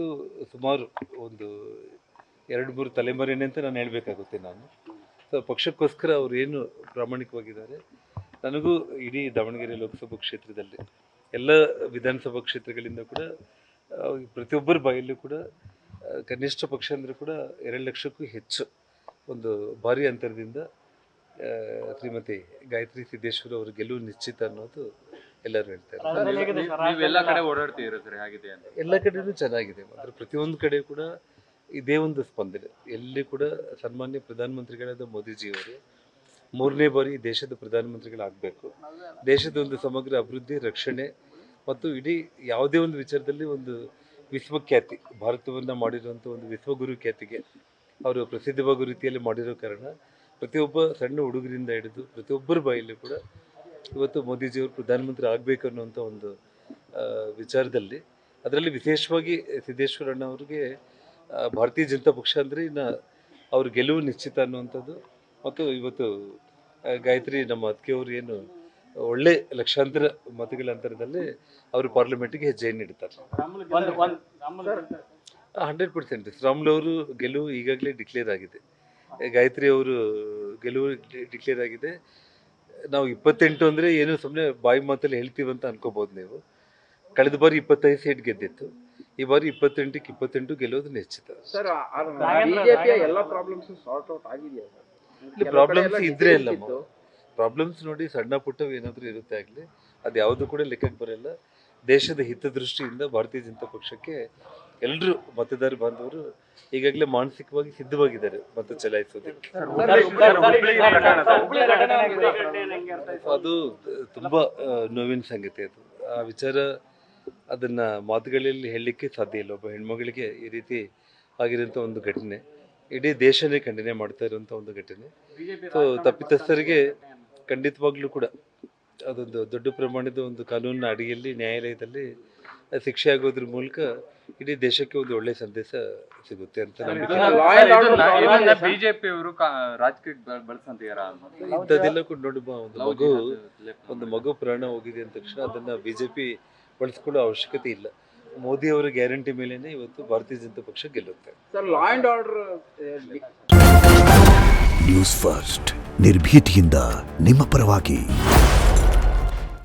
ಇವತ್ತು ಸುಮಾರು ಒಂದು 2-3 ತಲೆಮಾರಿನೇ ಅಂತ ನಾನು ಹೇಳಬೇಕಾಗುತ್ತೆ ನಾನು. ಸೊ ಪಕ್ಷಕ್ಕೋಸ್ಕರ ಅವ್ರು ಏನು ಪ್ರಾಮಾಣಿಕವಾಗಿದ್ದಾರೆ. ನನಗೂ ಇಡೀ ದಾವಣಗೆರೆ ಲೋಕಸಭಾ ಕ್ಷೇತ್ರದಲ್ಲಿ ಎಲ್ಲ ವಿಧಾನಸಭಾ ಕ್ಷೇತ್ರಗಳಿಂದ ಕೂಡ ಪ್ರತಿಯೊಬ್ಬರ ಬಾಯಲ್ಲೂ ಕೂಡ ಕನಿಷ್ಠ ಪಕ್ಷ ಅಂದರೆ ಕೂಡ 2 ಲಕ್ಷಕ್ಕೂ ಹೆಚ್ಚು ಒಂದು ಭಾರಿ ಅಂತರದಿಂದ ಶ್ರೀಮತಿ ಗಾಯತ್ರಿ ಸಿದ್ದೇಶ್ವರ ಅವರ ಗೆಲುವು ನಿಶ್ಚಿತ ಅನ್ನೋದು ಎಲ್ಲರೂ ಹೇಳ್ತಾರೆ. ಎಲ್ಲ ಕಡೆ ಓಡಾಡ್ತೀರಾ ಸರ್, ಹೇಗಿದೆ ಅಂತ? ಎಲ್ಲ ಕಡೆನೂ ಚೆನ್ನಾಗಿದೆ. ಮಾತ್ರ ಪ್ರತಿಯೊಂದು ಕಡೆ ಕೂಡ ಇದೇ ಒಂದು ಸ್ಪಂದನೆ. ಎಲ್ಲಿ ಕೂಡ ಸನ್ಮಾನ್ಯ ಪ್ರಧಾನಮಂತ್ರಿಗಳಾದ ಮೋದಿಜಿಯವರು 3ನೇ ಬಾರಿ ದೇಶದ ಪ್ರಧಾನಮಂತ್ರಿಗಳಾಗಬೇಕು. ದೇಶದ ಒಂದು ಸಮಗ್ರ ಅಭಿವೃದ್ಧಿ, ರಕ್ಷಣೆ ಮತ್ತು ಇಡೀ ಯಾವುದೇ ಒಂದು ವಿಚಾರದಲ್ಲಿ ಒಂದು ವಿಶ್ವಖ್ಯಾತಿ, ಭಾರತವನ್ನು ಮಾಡಿರುವಂಥ ಒಂದು ವಿಶ್ವಗುರು ಖ್ಯಾತಿಗೆ ಅವರು ಪ್ರಸಿದ್ಧವಾಗುವ ರೀತಿಯಲ್ಲಿ ಮಾಡಿರೋ ಕಾರಣ ಪ್ರತಿಯೊಬ್ಬ ಸಣ್ಣ ಹುಡುಗರಿಂದ ಹಿಡಿದು ಪ್ರತಿಯೊಬ್ಬರ ಬಾಯಲ್ಲಿ ಕೂಡ ಇವತ್ತು ಮೋದಿಜಿಯವರು ಪ್ರಧಾನಮಂತ್ರಿ ಆಗಬೇಕು ಅನ್ನುವಂಥ ಒಂದು ವಿಚಾರದಲ್ಲಿ, ಅದರಲ್ಲಿ ವಿಶೇಷವಾಗಿ ಸಿದ್ದೇಶ್ವರಣ್ಣ ಅವ್ರಿಗೆ ಭಾರತೀಯ ಜನತಾ ಪಕ್ಷ ಅಂದರೆ ಇನ್ನು ಅವ್ರ ಗೆಲುವು ನಿಶ್ಚಿತ ಅನ್ನುವಂಥದ್ದು. ಮತ್ತು ಇವತ್ತು ಗಾಯತ್ರಿ ನಮ್ಮ ಅತ್ತಿಗೆಯವರು ಏನು ಒಳ್ಳೆ ಲಕ್ಷಾಂತರ ಮತಗಳ ಅಂತರದಲ್ಲಿ ಅವರು ಪಾರ್ಲಿಮೆಂಟ್ಗೆ ಹೆಜ್ಜೆಯನ್ನು ಇಡ್ತಾರೆ. 100% ಶ್ರೀರಾಮುಲು ಅವರು ಗೆಲುವು ಈಗಾಗಲೇ ಡಿಕ್ಲೇರ್ ಆಗಿದೆ. ಗಾಯತ್ರಿ ಅವರು ಗೆಲುವು ಡಿಕ್ಲೇರ್ ಆಗಿದೆ. ನಾವು 28 ಅಂದರೆ ಏನು ಸುಮ್ಮನೆ ಬಾಯಿ ಮಾತಲ್ಲಿ ಹೇಳ್ತೀವಂತ ಅನ್ಕೋಬೋದು ನೀವು. ಕಳೆದ ಬಾರಿ 25 ಸೀಟ್ ಗೆದ್ದಿತ್ತು. ಈ ಬಾರಿ 28ಕ್ಕೆ 28 ಗೆಲ್ಲೋದು ನಿಶ್ಚಿತ. ಇಲ್ಲಿ ಪ್ರಾಬ್ಲಮ್ಸ್ ಇದ್ರೆ ಇಲ್ಲ, ಪ್ರಾಬ್ಲಮ್ಸ್ ನೋಡಿ ಸಣ್ಣ ಪುಟ್ಟವು ಏನಾದರೂ ಇರುತ್ತೆ ಆಗಲಿ, ಅದು ಯಾವುದು ಕೂಡ ಲೆಕ್ಕಕ್ಕೆ ಬರಲ್ಲ. ದೇಶದ ಹಿತದೃಷ್ಟಿಯಿಂದ ಭಾರತೀಯ ಜನತಾ ಪಕ್ಷಕ್ಕೆ ಎಲ್ಲರೂ ಮತದಾರ ಬಾಂಧವರು ಈಗಾಗಲೇ ಮಾನಸಿಕವಾಗಿ ಸಿದ್ಧವಾಗಿದ್ದಾರೆ ಮತ ಚಲಾಯಿಸೋದಕ್ಕೆ. ಅದು ತುಂಬಾ ನೋವಿನ ಸಂಗತಿ. ಅದು ಆ ವಿಚಾರ ಅದನ್ನ ಮಾತುಗಳಲ್ಲಿ ಹೇಳಲಿಕ್ಕೆ ಸಾಧ್ಯ ಇಲ್ಲ. ಒಬ್ಬ ಹೆಣ್ಮಗಳಿಗೆ ಈ ರೀತಿ ಆಗಿರೋಂಥ ಒಂದು ಘಟನೆ ಇಡೀ ದೇಶನೇ ಖಂಡನೆ ಮಾಡ್ತಾ ಇರುವಂಥ ಒಂದು ಘಟನೆ. ಸೊ ತಪ್ಪಿತಸ್ಥರಿಗೆ ಖಂಡಿತವಾಗ್ಲೂ ಕೂಡ ಅದೊಂದು ದೊಡ್ಡ ಪ್ರಮಾಣದ ಒಂದು ಕಾನೂನಿನ ಅಡಿಯಲ್ಲಿ ನ್ಯಾಯಾಲಯದಲ್ಲಿ ಶಿಕ್ಷೆ ಆಗೋದ್ರ ಮೂಲಕ ಇಡೀ ದೇಶಕ್ಕೆ ಒಂದು ಒಳ್ಳೆ ಸಂದೇಶ ಸಿಗುತ್ತೆ ಅಂತ ಬಿಜೆಪಿ ಅವರು ರಾಜಕೀಯ ಬಳಸಂತೀರಾ? ಇಂಥದ್ದೆಲ್ಲ ಕೂಡ ನೋಡಿ, ಒಂದು ಮಗು ಪ್ರಾಣ ಹೋಗಿದೆ ಅಂದ ತಕ್ಷಣ ಅದನ್ನ ಬಿಜೆಪಿ ಬಳಸ್ಕೊಳ್ಳೋ ಅವಶ್ಯಕತೆ ಇಲ್ಲ. ಮೋದಿ ಅವರ ಗ್ಯಾರಂಟಿ ಮೇಲೇನೆ ಇವತ್ತು ಭಾರತೀಯ ಜನತಾ ಪಕ್ಷ ಗೆಲ್ಲುತ್ತೆ. ನ್ಯೂಸ್ ಫಸ್ಟ್ ನಿರ್ಭೀತಿಯಿಂದ ನಿಮ್ಮ ಪರವಾಗಿ.